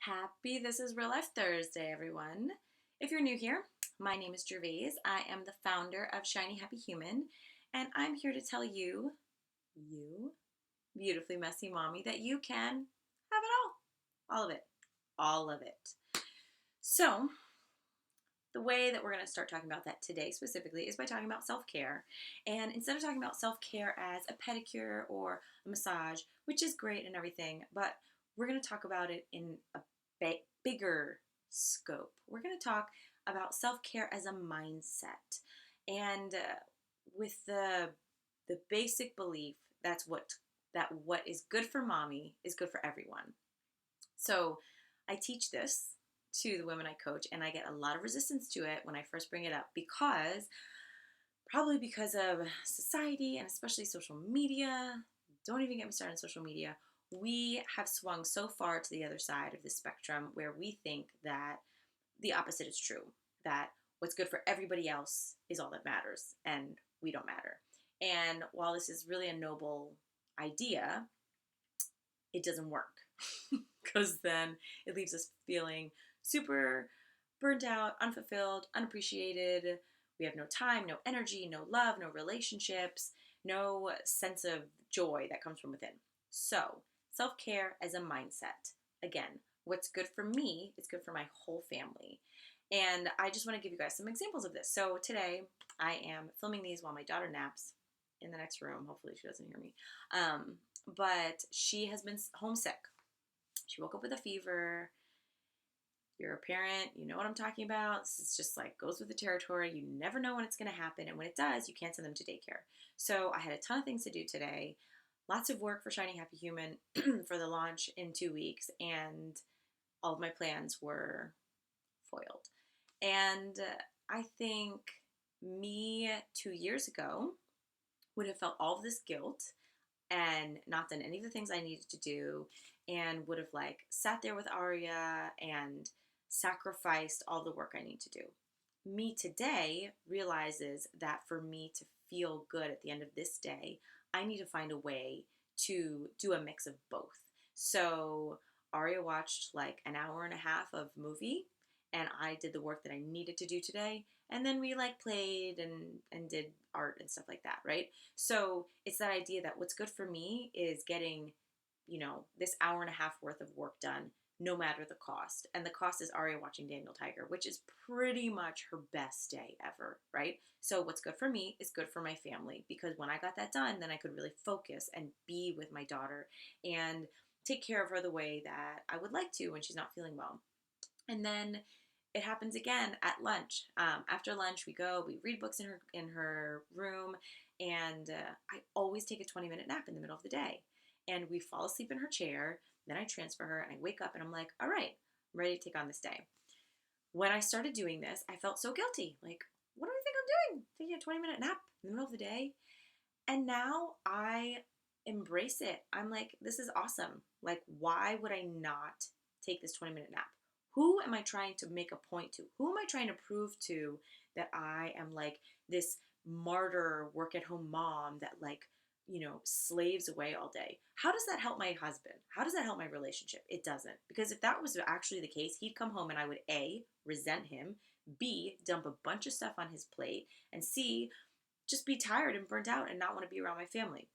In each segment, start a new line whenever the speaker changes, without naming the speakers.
Happy This is Real Life Thursday, everyone. If you're new here, my name is Gervais. I am the founder of Shiny Happy Human, and I'm here to tell you, beautifully messy mommy, that you can have it all. All of it. All of it. So, the way that we're going to start talking about that today specifically is by talking about self care. And instead of talking about self care as a pedicure or a massage, which is great and everything, but we're going to talk about it in a bigger scope. We're going to talk about self care as a mindset, and with the basic belief that what is good for mommy is good for everyone. So I teach this to the women I coach, and I get a lot of resistance to it when I first bring it up probably because of society and especially social media. Don't even get me started on social media. We have swung so far to the other side of the spectrum where we think that the opposite is true, that what's good for everybody else is all that matters and we don't matter. And while this is really a noble idea, it doesn't work because then it leaves us feeling super burnt out, unfulfilled, unappreciated. We have no time, no energy, no love, no relationships, no sense of joy that comes from within. So, self care as a mindset. Again, what's good for me is good for my whole family. And I just want to give you guys some examples of this. So, today I am filming these while my daughter naps in the next room. Hopefully, she doesn't hear me. But she has been homesick. She woke up with a fever. You're a parent, you know what I'm talking about. This is just like goes with the territory. You never know when it's going to happen. And when it does, you can't send them to daycare. So I had a ton of things to do today. Lots of work for Shiny Happy Human for the launch in 2 weeks. And all of my plans were foiled. And I think me 2 years ago would have felt all of this guilt and not done any of the things I needed to do, and would have like sat there with Aria and sacrificed all the work I need to do. Me today realizes that for me to feel good at the end of this day, I need to find a way to do a mix of both. So Aria watched like an hour and a half of movie, and I did the work that I needed to do today, and then we like played and did art and stuff like that, right? So it's that idea that what's good for me is getting, this hour and a half worth of work done no matter the cost. And the cost is Aria watching Daniel Tiger, which is pretty much her best day ever, right? So what's good for me is good for my family, because when I got that done, then I could really focus and be with my daughter and take care of her the way that I would like to when she's not feeling well. And then it happens again at lunch. After lunch, we read books in her room, and I always take a 20-minute nap in the middle of the day. And we fall asleep in her chair. Then I transfer her, and I wake up, and I'm like, all right, I'm ready to take on this day. When I started doing this, I felt so guilty. Like, what do I think I'm doing? Taking a 20-minute nap in the middle of the day. And now I embrace it. I'm like, this is awesome. Like, why would I not take this 20-minute nap? Who am I trying to make a point to? Who am I trying to prove to that I am like this martyr work at home mom that like, slaves away all day? How does that help my husband? How does that help my relationship? It doesn't. Because if that was actually the case, he'd come home and I would A, resent him, B, dump a bunch of stuff on his plate, and C, just be tired and burnt out and not want to be around my family.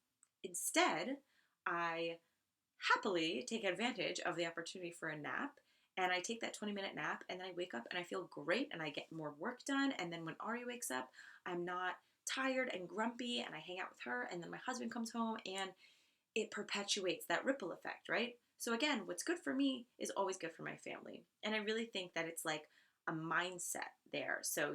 Instead, I happily take advantage of the opportunity for a nap, and I take that 20-minute nap, and then I wake up and I feel great and I get more work done. And then when Ari wakes up, I'm not tired and grumpy, and I hang out with her, and then my husband comes home, and it perpetuates that ripple effect, right? So again, what's good for me is always good for my family. And I really think that it's like a mindset there. So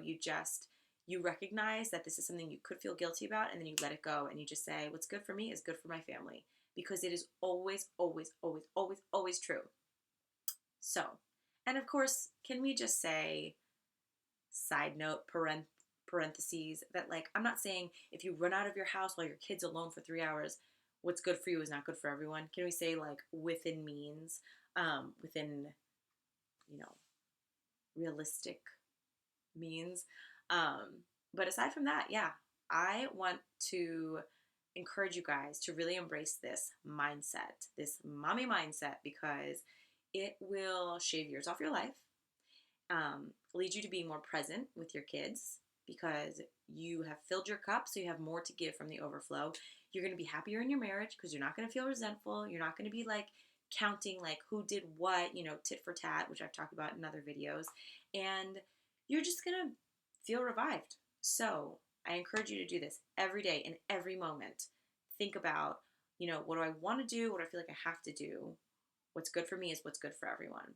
you recognize that this is something you could feel guilty about, and then you let it go and you just say, what's good for me is good for my family, because it is always, always, always, always, always true. So, and of course, can we just say, side note, parentheses, that like, I'm not saying if you run out of your house while your kid's alone for 3 hours, what's good for you is not good for everyone. Can we say like within means, within, you know, realistic means? But aside from that, yeah, I want to encourage you guys to really embrace this mindset, this mommy mindset, because It will shave years off your life, lead you to be more present with your kids because you have filled your cup, so you have more to give from the overflow. You're going to be happier in your marriage because you're not going to feel resentful. You're not going to be like counting like who did what, tit for tat, which I've talked about in other videos. And you're just going to feel revived. So I encourage you to do this every day in every moment. Think about, what do I want to do? What do I feel like I have to do? What's good for me is what's good for everyone.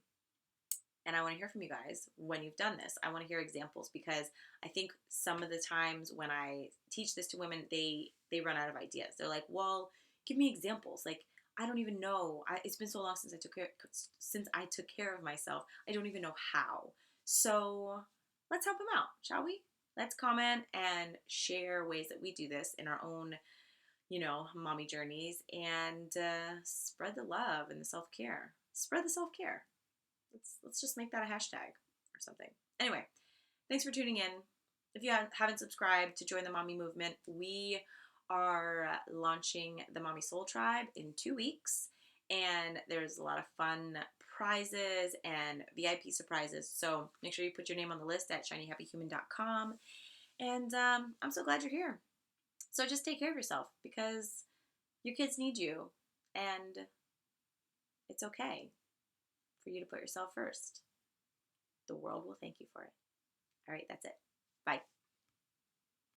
And I want to hear from you guys when you've done this. I want to hear examples because I think some of the times when I teach this to women, they run out of ideas. They're like, "Well, give me examples." Like, I don't even know. It's been so long since I took care of myself. I don't even know how. So let's help them out, shall we? Let's comment and share ways that we do this in our own, mommy journeys, and spread the love and the self care. Spread the self care. Let's just make that a hashtag or something. Anyway, thanks for tuning in. If you haven't subscribed to join the Mommy Movement, we are launching the Mommy Soul Tribe in 2 weeks, and there's a lot of fun prizes and VIP surprises. So make sure you put your name on the list at shinyhappyhuman.com. And I'm so glad you're here. So just take care of yourself because your kids need you, and it's okay for you to put yourself first. The world will thank you for it. All right, that's it.